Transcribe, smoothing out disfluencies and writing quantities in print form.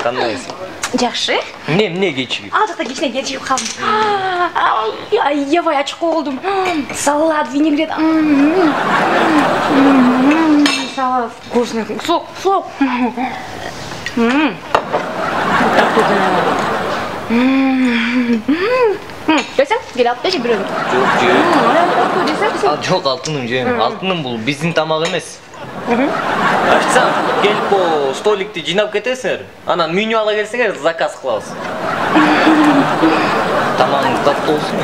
Кандайсың? Жакшы. Эмне кечигип? Азыркы кечине кечигип калдым. Аябай ачык болдум. Салат, винегрет. Салат вкусный. Сок. Келсең, кел алып бер бирөм. Жок, алтыным жейм. Алтыным бул биздин тамак эмес. Официант, келип по столикти жыйнап кетесиңер. Анан меню ала келсеңер, заказ кылабыз. Тамагыңыз таттуу болсун.